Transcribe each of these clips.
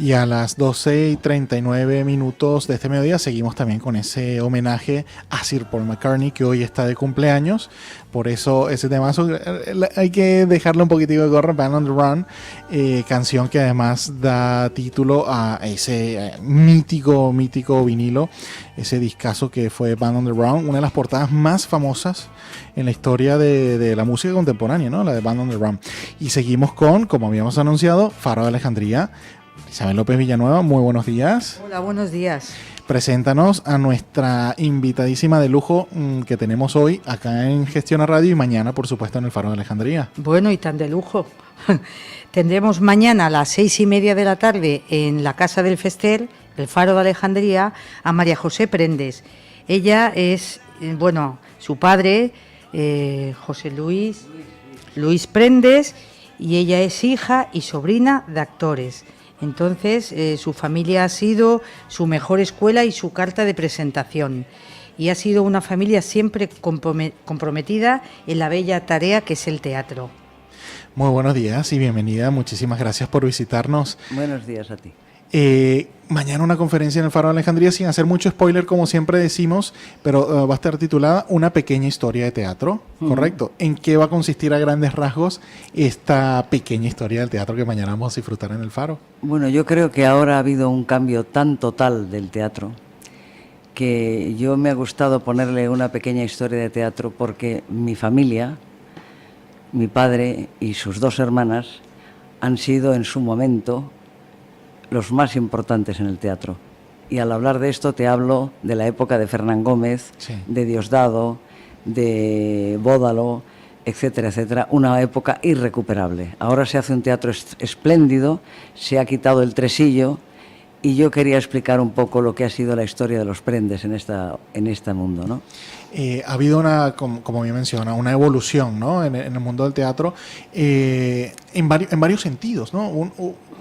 Y a las 12:39 de este mediodía seguimos también con ese homenaje a Sir Paul McCartney, que hoy está de cumpleaños. Por eso ese temazo hay que dejarle un poquitico de gorra, Band on the Run, canción que además da título a ese mítico vinilo, ese discazo que fue Band on the Run, una de las portadas más famosas en la historia de la música contemporánea, ¿no? La de Band on the Run. Y seguimos con, como habíamos anunciado, Faro de Alejandría. Isabel López Villanueva, muy buenos días. Hola, buenos días. Preséntanos a nuestra invitadísima de lujo que tenemos hoy acá en Gestiona Radio y mañana, por supuesto, en el Faro de Alejandría. Bueno, y tan de lujo. Tendremos mañana a las 6:30 de la tarde en la Casa del Fester, el Faro de Alejandría, a María José Prendes. Ella es, su padre, José Luis Prendes, y ella es hija y sobrina de actores. Entonces, su familia ha sido su mejor escuela y su carta de presentación. Y ha sido una familia siempre comprometida en la bella tarea que es el teatro. Muy buenos días y bienvenida. Muchísimas gracias por visitarnos. Buenos días a ti. Mañana una conferencia en el Faro de Alejandría, sin hacer mucho spoiler, como siempre decimos, pero va a estar titulada Una pequeña historia de teatro, ¿correcto? ¿En qué va a consistir a grandes rasgos esta pequeña historia del teatro que mañana vamos a disfrutar en el Faro? Bueno, yo creo que ahora ha habido un cambio tan total del teatro que yo me ha gustado ponerle una pequeña historia de teatro porque mi familia, mi padre y sus dos hermanas han sido en su momento los más importantes en el teatro. Y al hablar de esto te hablo de la época de Fernán Gómez, sí, de Diosdado, de Bódalo, etcétera, etcétera. Una época irrecuperable. Ahora se hace un teatro espléndido, se ha quitado el tresillo y yo quería explicar un poco lo que ha sido la historia de los Prendes en este mundo, ¿no? Ha habido como bien menciona, una evolución, ¿no? en el mundo del teatro en varios sentidos, ¿no?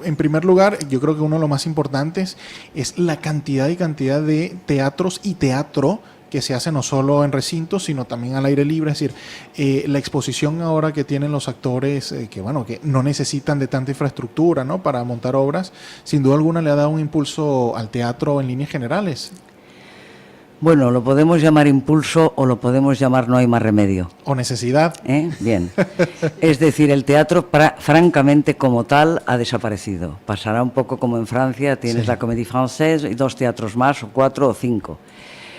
En primer lugar, yo creo que uno de los más importantes es la cantidad de teatros y teatro que se hace no solo en recintos, sino también al aire libre. Es decir, la exposición ahora que tienen los actores, que no necesitan de tanta infraestructura, ¿no? Para montar obras, sin duda alguna le ha dado un impulso al teatro en líneas generales. Bueno, lo podemos llamar impulso o lo podemos llamar no hay más remedio. O necesidad. Bien. Es decir, el teatro francamente como tal ha desaparecido. Pasará un poco como en Francia, tienes la Comédie Française y 2 teatros más, o 4 o 5.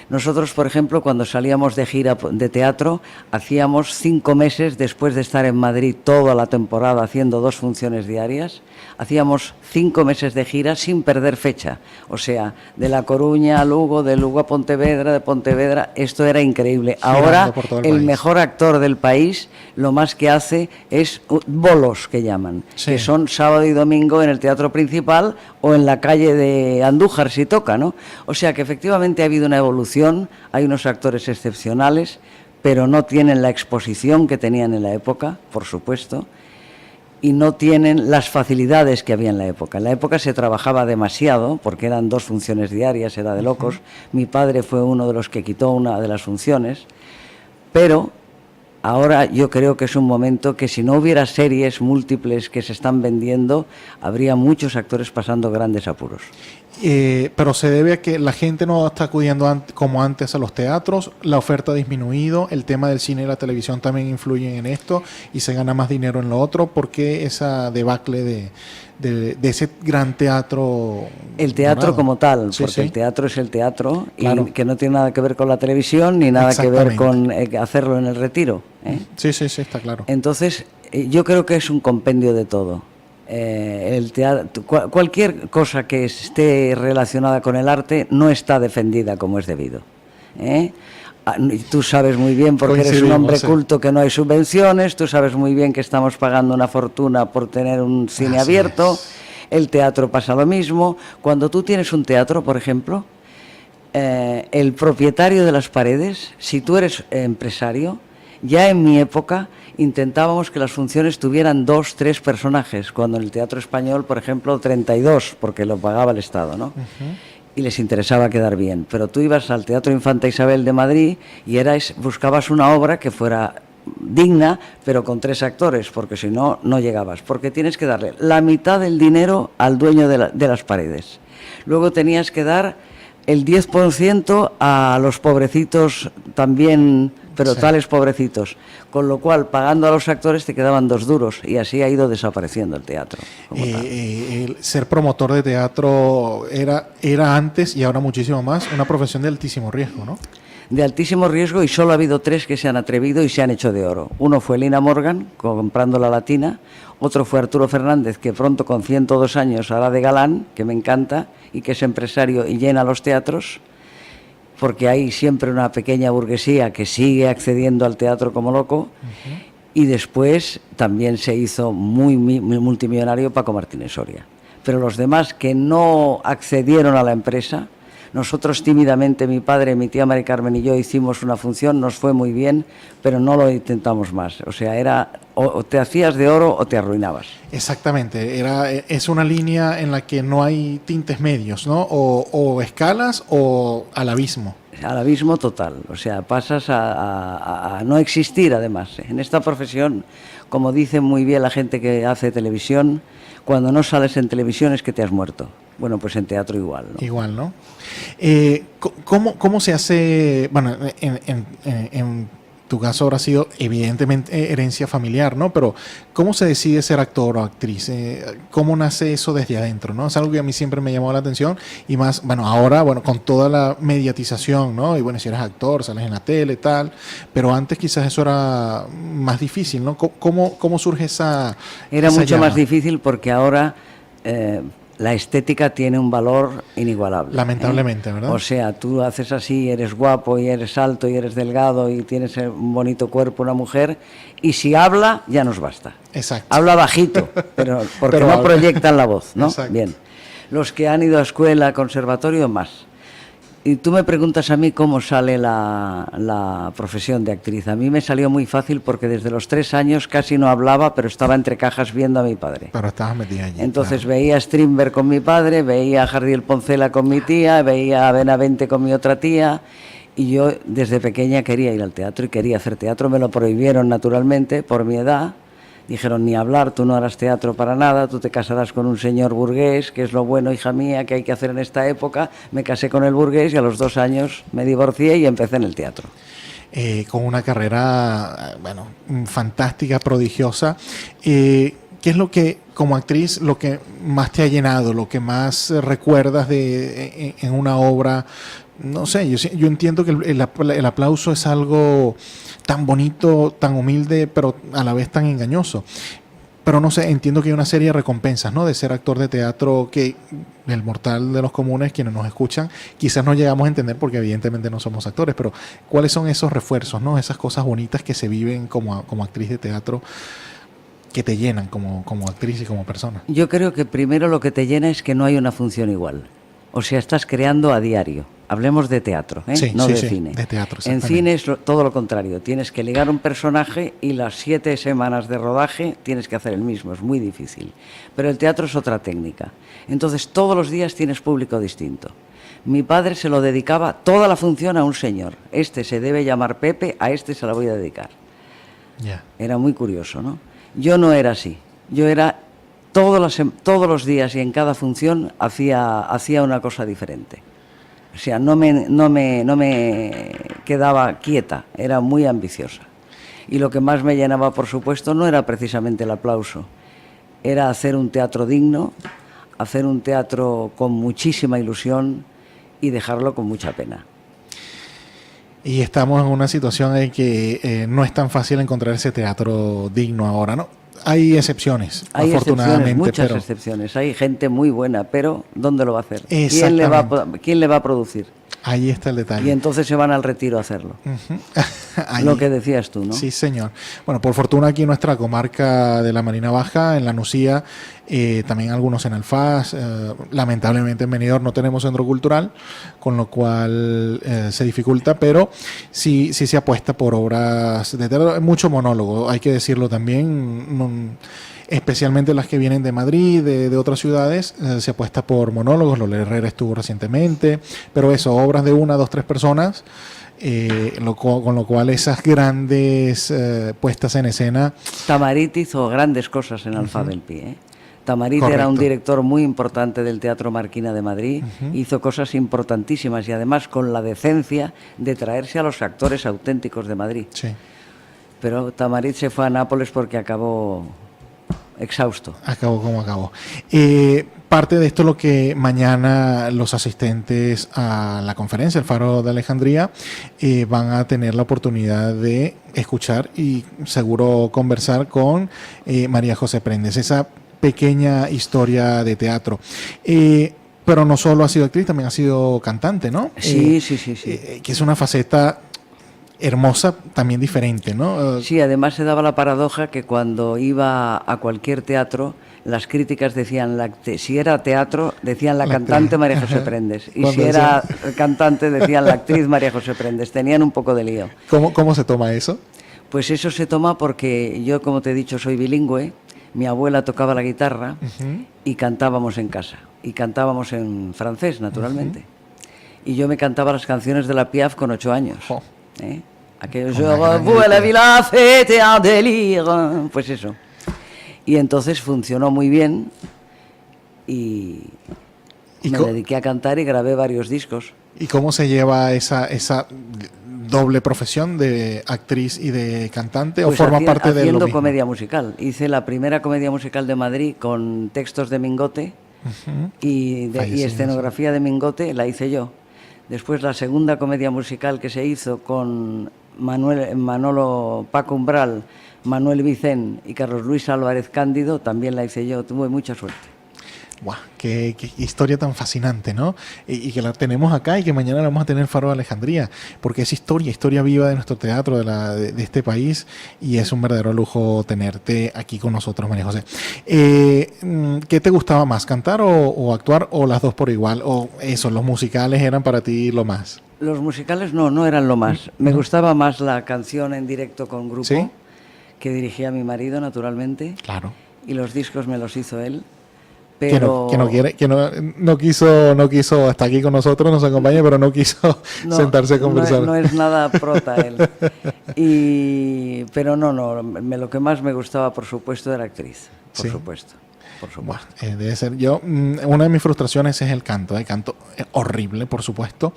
Nosotros, por ejemplo, cuando salíamos de gira de teatro, hacíamos 5 meses, después de estar en Madrid toda la temporada haciendo 2 funciones diarias, hacíamos 5 meses de gira sin perder fecha. O sea, de La Coruña a Lugo, de Lugo a Pontevedra, de Pontevedra, esto era increíble. Ahora, el mejor actor del país, lo más que hace es bolos, que llaman, que son sábado y domingo en el teatro principal o en la calle de Andújar, si toca, ¿no? O sea que efectivamente ha habido una evolución. Hay unos actores excepcionales, pero no tienen la exposición que tenían en la época, por supuesto, y no tienen las facilidades que había en la época. En la época se trabajaba demasiado, porque eran 2 funciones diarias, era de locos. Mi padre fue uno de los que quitó una de las funciones, pero ahora yo creo que es un momento que si no hubiera series múltiples que se están vendiendo, habría muchos actores pasando grandes apuros. Pero se debe a que la gente no está acudiendo como antes a los teatros, la oferta ha disminuido, el tema del cine y la televisión también influyen en esto y se gana más dinero en lo otro. ¿Por qué esa debacle de ese gran teatro? El teatro dorado como tal, porque el teatro es el teatro, claro, y que no tiene nada que ver con la televisión ni nada que ver con hacerlo en el retiro, ¿eh? Sí, está claro. Entonces, yo creo que es un compendio de todo. El teatro, cualquier cosa que esté relacionada con el arte no está defendida como es debido, ¿eh? Tú sabes muy bien, porque eres un hombre culto, que no hay subvenciones. Tú sabes muy bien que estamos pagando una fortuna por tener un cine abierto. El teatro pasa lo mismo. Cuando tú tienes un teatro, por ejemplo, el propietario de las paredes, si tú eres empresario, ya en mi época intentábamos que las funciones tuvieran 2, 3 personajes, cuando en el Teatro Español, por ejemplo, 32, porque lo pagaba el Estado, ¿no? Y les interesaba quedar bien. Pero tú ibas al Teatro Infanta Isabel de Madrid y buscabas una obra que fuera digna, pero con 3 actores, porque si no, no llegabas. Porque tienes que darle la mitad del dinero al dueño de las paredes. Luego tenías que dar el 10% a los pobrecitos también, pero sí, tales pobrecitos. Con lo cual, pagando a los actores te quedaban 2 duros y así ha ido desapareciendo el teatro. El ser promotor de teatro era antes y ahora muchísimo más una profesión de altísimo riesgo, ¿no? De altísimo riesgo, y solo ha habido 3 que se han atrevido y se han hecho de oro. Uno fue Lina Morgan, comprando La Latina. Otro fue Arturo Fernández, que pronto con 102 años hará de galán, que me encanta, y que es empresario y llena los teatros, porque hay siempre una pequeña burguesía que sigue accediendo al teatro como loco. Y después también se hizo muy multimillonario Paco Martínez Soria. Pero los demás que no accedieron a la empresa, nosotros tímidamente, mi padre, mi tía Mari Carmen y yo hicimos una función, nos fue muy bien, pero no lo intentamos más. O sea, era o te hacías de oro o te arruinabas. Exactamente, es una línea en la que no hay tintes medios, ¿no? O escalas o al abismo. Al abismo total, o sea, pasas a no existir además. En esta profesión, como dice muy bien la gente que hace televisión, cuando no sales en televisión es que te has muerto. Bueno, pues en teatro igual, ¿no? Igual, ¿no? ¿Cómo se hace? Bueno, en tu caso habrá sido evidentemente herencia familiar, ¿no? Pero ¿cómo se decide ser actor o actriz? ¿Cómo nace eso desde adentro, no? Es algo que a mí siempre me llamó la atención y más, bueno, ahora, bueno, con toda la mediatización, ¿no? Y bueno, si eres actor, sales en la tele y tal, pero antes quizás eso era más difícil, ¿no? ¿Cómo surge esa Era esa mucho llama? más difícil porque ahora la estética tiene un valor inigualable. Lamentablemente, ¿verdad? O sea, tú haces así, eres guapo y eres alto y eres delgado y tienes un bonito cuerpo, una mujer, y si habla, ya nos basta. Exacto. Habla bajito, pero porque Pero no habla. proyectan la voz, ¿no? Exacto. Bien. Los que han ido a escuela, conservatorio, más. Y tú me preguntas a mí cómo sale la profesión de actriz. A mí me salió muy fácil porque desde los 3 años casi no hablaba, pero estaba entre cajas viendo a mi padre. Pero estabas metida allí. Entonces claro. veía a Strindberg con mi padre, veía a Jardiel Poncela con mi tía, veía a Benavente con mi otra tía, y yo desde pequeña quería ir al teatro y quería hacer teatro. Me lo prohibieron naturalmente por mi edad. Dijeron, ni hablar, tú no harás teatro para nada, tú te casarás con un señor burgués, que es lo bueno, hija mía, que hay que hacer en esta época. Me casé con el burgués y a los 2 años me divorcié y empecé en el teatro. Con una carrera, bueno, fantástica, prodigiosa. ¿Qué es lo que, como actriz, lo que más te ha llenado, lo que más recuerdas en una obra? No sé, yo entiendo que el aplauso es algo tan bonito, tan humilde, pero a la vez tan engañoso. Pero no sé, entiendo que hay una serie de recompensas, ¿no? De ser actor de teatro que el mortal de los comunes, quienes nos escuchan, quizás no llegamos a entender porque evidentemente no somos actores, pero ¿cuáles son esos refuerzos, ¿no? Esas cosas bonitas que se viven como actriz de teatro que te llenan como actriz y como persona. Yo creo que primero lo que te llena es que no hay una función igual. O sea, estás creando a diario. Hablemos de teatro, Sí, no sí, de sí, cine. de teatro, En exactamente. cine es todo lo contrario. Tienes que ligar un personaje y las 7 semanas de rodaje tienes que hacer el mismo. Es muy difícil. Pero el teatro es otra técnica. Entonces, todos los días tienes público distinto. Mi padre se lo dedicaba toda la función a un señor. Este se debe llamar Pepe, a este se la voy a dedicar. Ya. Era muy curioso, ¿no? Yo no era así. Yo era todos los días y en cada función hacía una cosa diferente. O sea, no me quedaba quieta, era muy ambiciosa. Y lo que más me llenaba, por supuesto, no era precisamente el aplauso, era hacer un teatro digno, hacer un teatro con muchísima ilusión y dejarlo con mucha pena. Y estamos en una situación en que no es tan fácil encontrar ese teatro digno ahora, ¿no? Hay excepciones, Hay afortunadamente, excepciones, muchas pero excepciones. Hay gente muy buena, pero ¿dónde lo va a hacer? Exactamente. ¿Quién le va a producir? ahí está el detalle. Y entonces se van al retiro a hacerlo. Ujú. Ahí. Lo que decías tú, ¿no? Sí, señor. Bueno, por fortuna aquí en nuestra comarca de la Marina Baja, en la Nucía, también algunos en Alfaz, lamentablemente en Benidorm no tenemos centro cultural, con lo cual se dificulta, pero sí se apuesta por obras de teatro, mucho monólogo, hay que decirlo también. especialmente las que vienen de Madrid, de otras ciudades, se apuesta por monólogos. Lola Herrera estuvo recientemente, pero eso, obras de 1, 2, 3 personas, con lo cual esas grandes puestas en escena. Tamarit hizo grandes cosas en Alfá del Pi, ¿eh? Tamarit era un director muy importante del Teatro Marquina de Madrid, hizo cosas importantísimas y además con la decencia de traerse a los actores auténticos de Madrid. Sí. Pero Tamarit se fue a Nápoles porque acabó exhausto. Acabó como acabó. Parte de esto es lo que mañana los asistentes a la conferencia, el Faro de Alejandría, van a tener la oportunidad de escuchar y seguro conversar con María José Prendes. Esa pequeña historia de teatro. Pero no solo ha sido actriz, también ha sido cantante, ¿no? Sí. Que es una faceta hermosa, también diferente, ¿no? Sí, además se daba la paradoja que cuando iba a cualquier teatro, las críticas decían, si era teatro, decían la cantante María José Prendes, y si era cantante, decían la actriz María José Prendes. Tenían un poco de lío. ¿Cómo se toma eso? Pues eso se toma porque yo, como te he dicho, soy bilingüe. Mi abuela tocaba la guitarra y cantábamos en casa. Y cantábamos en francés, naturalmente. Y yo me cantaba las canciones de la Piaf con 8 años. Aquello, je revois la villa fête en délire. Pues eso. Y entonces funcionó muy bien y me dediqué a cantar y grabé varios discos. ¿Y cómo se lleva esa doble profesión de actriz y de cantante? Pues ¿O forma parte de lo haciendo mismo? comedia musical. Hice la primera comedia musical de Madrid con textos de Mingote y escenografía de Mingote la hice yo. Después la segunda comedia musical que se hizo con Manolo Paco Umbral, Manuel Vicén y Carlos Luis Álvarez Cándido, también la hice yo. Tuve mucha suerte. ¡Guau! Qué historia tan fascinante, ¿no? Y que la tenemos acá y que mañana la vamos a tener en Faro de Alejandría, porque es historia viva de nuestro teatro, de este país, y es un verdadero lujo tenerte aquí con nosotros, María José. ¿Qué te gustaba más, cantar o actuar, o las dos por igual? ¿O eso, los musicales eran para ti lo más? Los musicales no eran lo más. Me gustaba más la canción en directo con grupo, ¿sí? Que dirigía mi marido, naturalmente. Claro. Y los discos me los hizo él. Pero no quiso estar aquí con nosotros, nos acompaña, pero no quiso sentarse a conversar. No es nada prota él. Pero lo que más me gustaba, por supuesto, era actriz. Por supuesto. Bueno, debe ser una de mis frustraciones es el canto. El canto es horrible, por supuesto.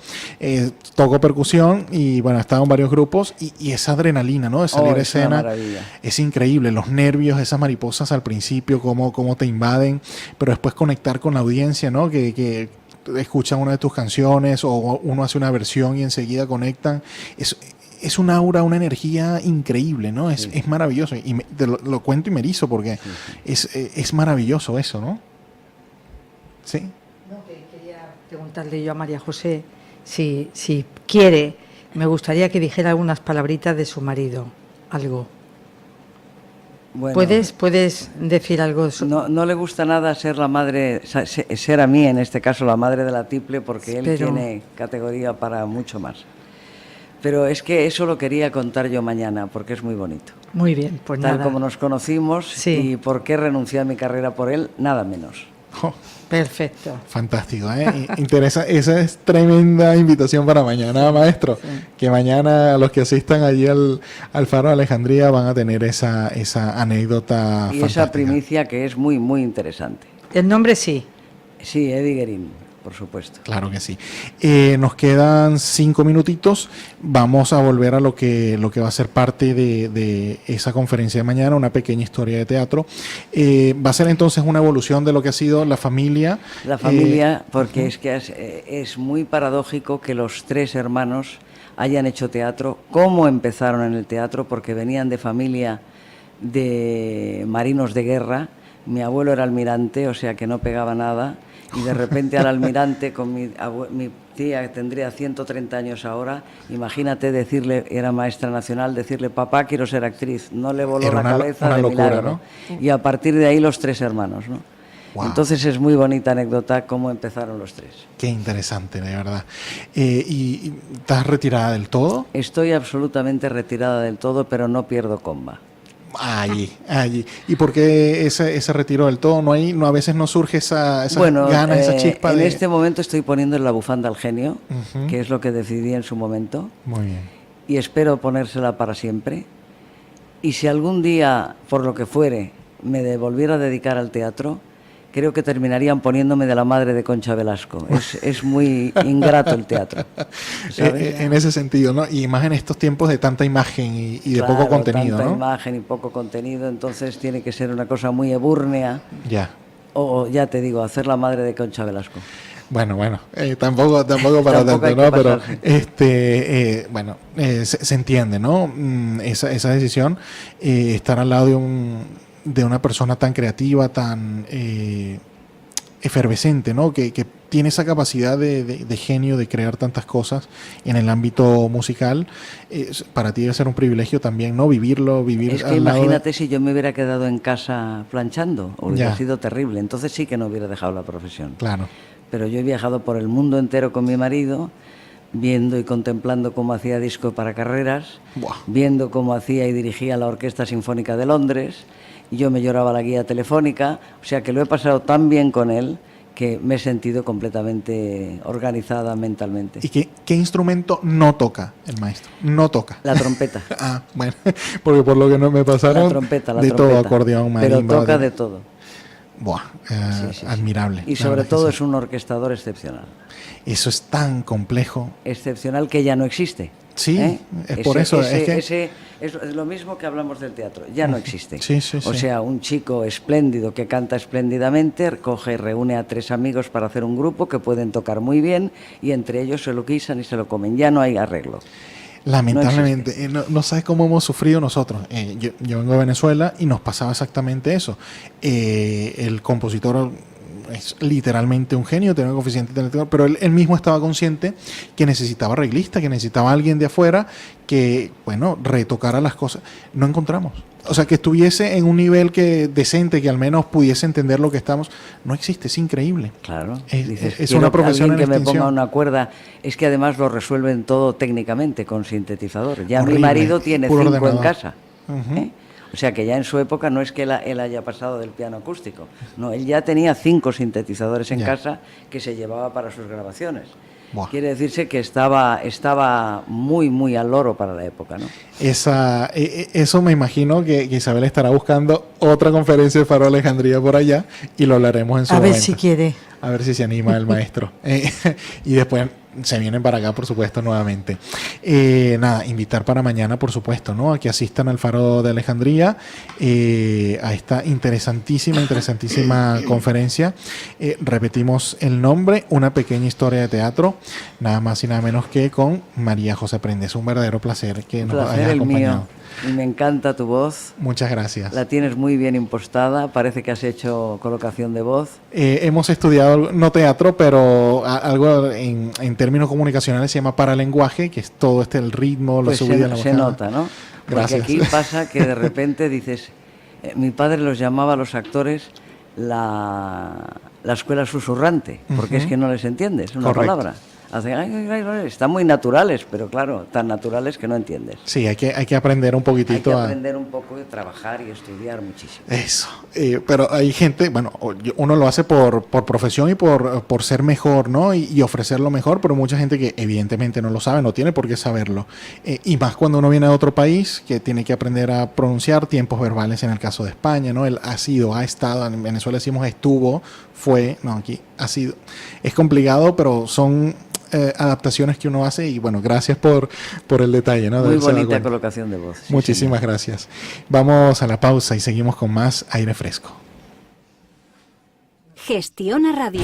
Toco percusión y bueno, he estado en varios grupos y esa adrenalina, ¿no? De salir a escena es increíble. Los nervios, esas mariposas al principio, cómo te invaden, pero después conectar con la audiencia, ¿no? Que escuchan una de tus canciones o uno hace una versión y enseguida conectan. Es un aura, una energía increíble, ¿no? Es maravilloso. Y lo cuento y me erizo porque es maravilloso eso, ¿no? Sí. No, quería preguntarle yo a María José si quiere, me gustaría que dijera algunas palabritas de su marido, algo. Bueno, ¿Puedes decir algo de eso? No le gusta nada ser la madre, ser a mí, en este caso, la madre de la tiple, porque él tiene categoría para mucho más. Pero es que eso lo quería contar yo mañana, porque es muy bonito. Muy bien, pues Tal nada. como nos conocimos y por qué renuncié a mi carrera por él, nada menos. Perfecto. Fantástico, ¿eh? Interesa, esa es tremenda invitación para mañana, maestro. Sí. Que mañana los que asistan allí al Faro de Alejandría van a tener esa anécdota y fantástica. Esa primicia que es muy, muy interesante. ¿El nombre sí? Sí, Eddie Guerin. Por supuesto. Claro que sí. Nos quedan 5 minutitos. Vamos a volver a lo que va a ser parte de esa conferencia de mañana, una pequeña historia de teatro. Va a ser entonces una evolución de lo que ha sido la familia. La familia, porque es que es muy paradójico que los 3 hermanos hayan hecho teatro. ¿Cómo empezaron en el teatro? Porque venían de familia de marinos de guerra. Mi abuelo era almirante, o sea que no pegaba nada. Y de repente al almirante, con mi tía que tendría 130 años ahora, imagínate decirle, era maestra nacional, decirle, papá, quiero ser actriz. No le voló la cabeza de locura, milagro, ¿no? Y a partir de ahí los 3 hermanos, ¿no? Wow. Entonces es muy bonita anécdota cómo empezaron los 3. Qué interesante, de verdad. ¿Y estás retirada del todo? Estoy absolutamente retirada del todo, pero no pierdo comba. Allí. ¿Y por qué ese retiro del todo? No a veces no surge esa Bueno, ganas, esa chispa en de... este momento estoy poniendo en la bufanda al genio, Ujú. que es lo que decidí en su momento, Muy bien. y espero ponérsela para siempre. Y si algún día, por lo que fuere, me volviera a dedicar al teatro, creo que terminarían poniéndome de la madre de Concha Velasco. Es muy ingrato el teatro, ¿sabes? En ese sentido, ¿no? Y más en estos tiempos de tanta imagen y de Claro, poco contenido, tanta ¿no? imagen y poco contenido, entonces tiene que ser una cosa muy ebúrnea, Ya. o ya te digo, hacer la madre de Concha Velasco. Bueno, tampoco para Tampoco hay tanto, que ¿no? Pero pasarse. se entiende, ¿no? Esa decisión, estar al lado de una persona tan creativa, tan efervescente, ¿no? Que tiene esa capacidad de genio de crear tantas cosas en el ámbito musical. Para ti debe ser un privilegio también, ¿no? Vivir Es que al lado de- imagínate si yo me hubiera quedado en casa planchando, hubiera Ya. sido terrible, entonces sí que no hubiera dejado la profesión. Claro. Pero yo he viajado por el mundo entero con mi marido, viendo y contemplando cómo hacía disco para carreras, Buah. viendo cómo hacía y dirigía la Orquesta Sinfónica de Londres, y yo me lloraba la guía telefónica, o sea que lo he pasado tan bien con él que me he sentido completamente organizada mentalmente. ¿Y qué instrumento no toca el maestro? No toca. La trompeta. Ah, bueno, porque por lo que no me pasaron, La trompeta. de todo, acordeón, Pero marimba, toca de todo. Buah, Sí. admirable. Y la sobre verdad que todo sí. es un orquestador excepcional. Eso es tan complejo. Excepcional que ya no existe. Sí, es por eso, es que- Es lo mismo que hablamos del teatro, ya no existe. Sí, O sea, un chico espléndido que canta espléndidamente, reúne a 3 amigos para hacer un grupo que pueden tocar muy bien y entre ellos se lo guisan y se lo comen. Ya no hay arreglo. Lamentablemente, no sabes cómo hemos sufrido nosotros. Yo vengo de Venezuela y nos pasaba exactamente eso. El compositor es literalmente un genio, tenía un coeficiente intelectual, pero él mismo estaba consciente que necesitaba arreglista, que necesitaba alguien de afuera que, bueno, retocara las cosas. No encontramos. O sea, que estuviese en un nivel decente, que al menos pudiese entender lo que estamos. No existe, es increíble. Claro. Es quiero una profesión alguien en que me extinción. ponga una cuerda. Es que además lo resuelven todo técnicamente con sintetizador. Ya mi Horrible, marido tiene puro 5 en ordenador. casa. Ujú. ¿eh? O sea que ya en su época no es que él haya pasado del piano acústico. No, él ya tenía 5 sintetizadores en Ya. casa que se llevaba para sus grabaciones. Buah. Quiere decirse que estaba muy, muy al loro para la época, ¿no? Eso me imagino que Isabel estará buscando otra conferencia de Faro Alejandría por allá y lo hablaremos en su A ver momento. si quiere. A ver si se anima el maestro. Y después se vienen para acá, por supuesto, nuevamente. Nada, invitar para mañana, por supuesto, ¿no? A que asistan al Faro de Alejandría, a esta interesantísima conferencia. Repetimos el nombre, Una pequeña historia de teatro, nada más y nada menos que con María José Prendes. Un verdadero placer que Un nos placer hayas el acompañado. mío. Y me encanta tu voz. Muchas gracias. La tienes muy bien impostada. Parece que has hecho colocación de voz. Hemos estudiado, no teatro, pero algo en términos comunicacionales se llama paralenguaje, que es todo el ritmo, la Pues subida, la se bajada. nota, ¿no? Porque Gracias. aquí pasa que de repente dices... mi padre los llamaba a los actores la escuela susurrante, porque es que no les entiendes una Correcto. palabra. Hacen, ay, están muy naturales, pero claro, tan naturales que no entiendes. Sí, hay que aprender un Hay que poquitito a... aprender un poco y trabajar y estudiar muchísimo. Eso, pero hay gente, bueno, uno lo hace por profesión y por ser mejor, ¿no? Y ofrecer lo mejor, pero mucha gente que evidentemente no lo sabe, no tiene por qué saberlo. Y más cuando uno viene de otro país, que tiene que aprender a pronunciar tiempos verbales, en el caso de España, ¿no? Él ha estado, en Venezuela decimos estuvo, fue, no, aquí ha sido. Es complicado, pero son adaptaciones que uno hace y bueno, gracias por el detalle, ¿no? De Muy haberse dado bonita cuenta. colocación de voz. sí, Muchísimas gracias. Vamos a la pausa y seguimos con más aire fresco. Gestiona Radio.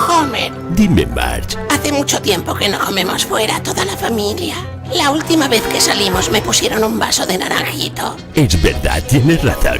Homer, Dime, Marge, hace mucho tiempo que no comemos fuera toda la familia. La última vez que salimos me pusieron un vaso de naranjito. es verdad, tienes razón.